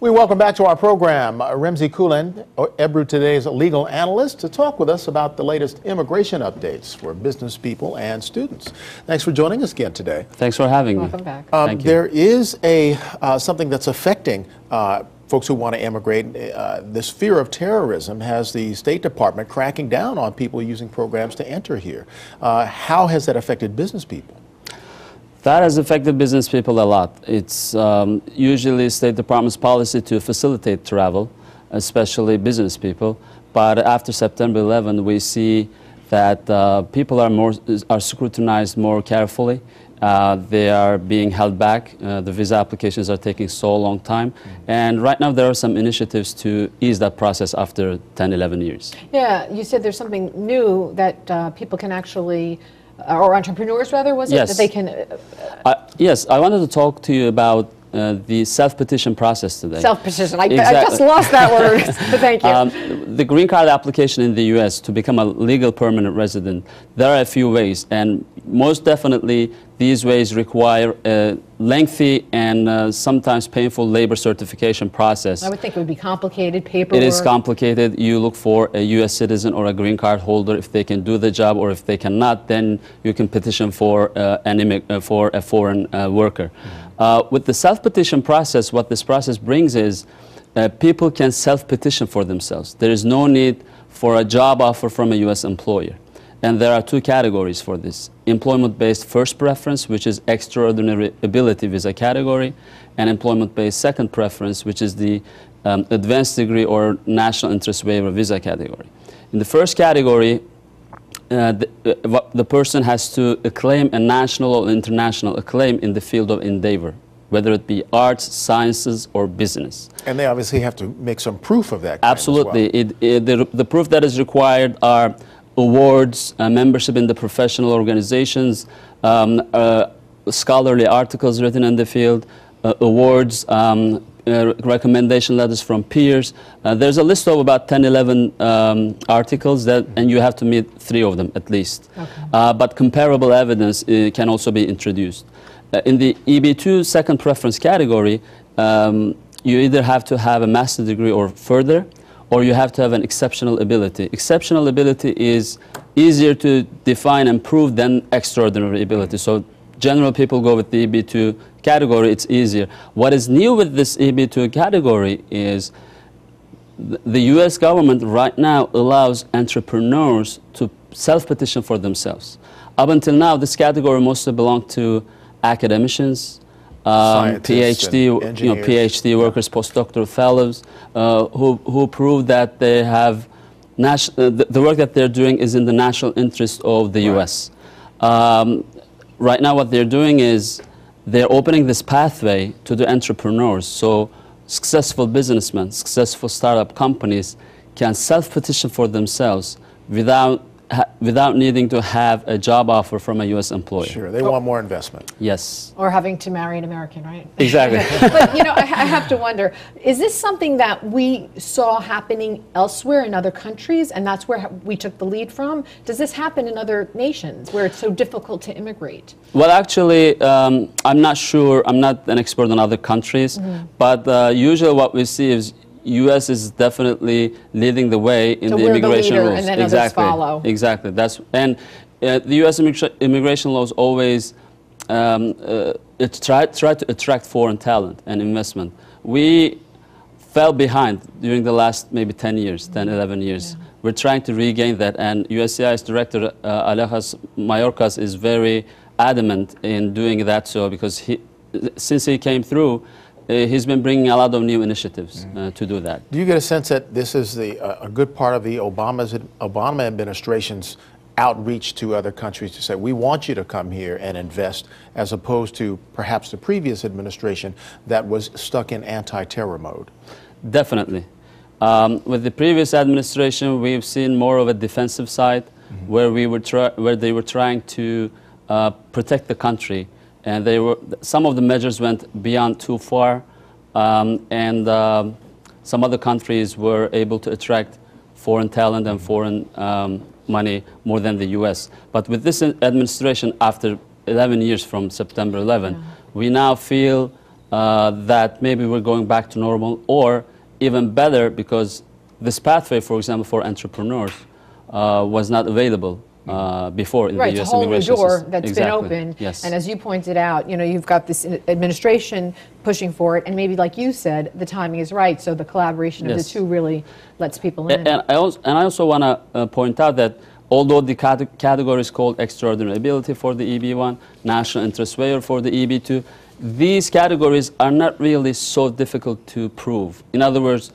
We welcome back to our program Remzi Kulen, Ebru today's legal analyst, to talk with us about the latest immigration updates for business people and students. Thanks for joining us again today. Thanks for having me. Welcome back. Thank you. There is something that's affecting folks who want to immigrate. This fear of terrorism has the State Department cracking down on people using programs to enter here. How has that affected business people? That has affected business people a lot. It's usually State Department's policy to facilitate travel, especially business people. But after September 11, we see that people are scrutinized more carefully. They are being held back. The visa applications are taking so long time. And right now there are some initiatives to ease that process after 10, 11 years. Yeah, you said there's something new that people can actually, or entrepreneurs rather, was it? Yes. That they can... Yes, I wanted to talk to you about the self-petition process today. Self-petition. Exactly. I just lost that word, but thank you. The green card application in the U.S. to become a legal permanent resident, there are a few ways, and most definitely these ways require a lengthy and sometimes painful labor certification process. I would think it would be complicated, paperwork. It is complicated. You look for a U.S. citizen or a green card holder. If they can do the job, or if they cannot, then you can petition for a foreign worker. With the self-petition process, what this process brings is people can self-petition for themselves. There is no need for a job offer from a U.S. employer. And there are two categories for this: employment-based first preference, which is extraordinary ability visa category, and employment-based second preference, which is the advanced degree or national interest waiver visa category. In the first category, the person has to claim a national or international acclaim in the field of endeavor, whether it be arts, sciences, or business. And they obviously have to make some proof of that. Absolutely. The proof that is required are awards, membership in the professional organizations, scholarly articles written in the field, awards, recommendation letters from peers. There's a list of about 10, 11 articles, and you have to meet 3 of them at least. Okay. But comparable evidence can also be introduced. In the EB2 second preference category, you either have to have a master's degree or further, or you have to have an exceptional ability. Exceptional ability is easier to define and prove than extraordinary ability. So general people go with the EB2 category, it's easier. What is new with this EB2 category is the U.S. government right now allows entrepreneurs to self-petition for themselves. Up until now, this category mostly belonged to academicians, PhD, PhD workers, postdoctoral fellows, who prove that they have the work that they're doing is in the national interest of the U.S. Right now, what they're doing is they're opening this pathway to the entrepreneurs. So successful businessmen, successful startup companies can self-petition for themselves without needing to have a job offer from a U.S. employer. Sure, they want more investment. Yes. Or having to marry an American, right? Exactly. But, you know, I have to wonder, is this something that we saw happening elsewhere in other countries, and that's where we took the lead from? Does this happen in other nations where it's so difficult to immigrate? Well, actually, I'm not sure. I'm not an expert on other countries, but usually what we see is U.S. is definitely leading the way in the immigration rules. And then others follow. Exactly. The U.S. immigration laws always try to attract foreign talent and investment. We fell behind during the last maybe 10 years, 10, 11 years. Yeah. We're trying to regain that, and USCIS Director Alejas Mayorkas is very adamant in doing that, so because since he came through, he's been bringing a lot of new initiatives to do that. Do you get a sense that this is a good part of the Obama administration's outreach to other countries to say, we want you to come here and invest, as opposed to perhaps the previous administration that was stuck in anti-terror mode? Definitely. With the previous administration, we've seen more of a defensive side, where they were trying to protect the country. And some of the measures went beyond too far, and some other countries were able to attract foreign talent and foreign money more than the U.S. But with this administration, after 11 years from September 11, we now feel that maybe we're going back to normal, or even better, because this pathway, for example, for entrepreneurs was not available before in the Right, U.S. it's a whole new immigration door system. that's Exactly. been opened. Yes. And as you pointed out, you know, you've got this administration pushing for it, and maybe, like you said, the timing is right. So the collaboration of the Yes. two really lets people in. And I also want to point out that although the category is called extraordinary ability for the EB1, national interest waiver for the EB2, these categories are not really so difficult to prove. In other words,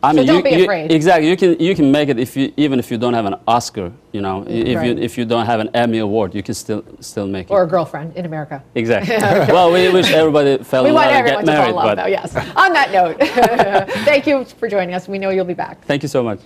I mean, don't be afraid. Exactly, you can make it even if you don't have an Oscar, you know, Right. if you don't have an Emmy award, you can still make it. Or a girlfriend in America. Exactly. Well, we wish everybody fell We in want love and everyone get to fall married, in love, but though, yes. On that note, thank you for joining us. We know you'll be back. thank you so much.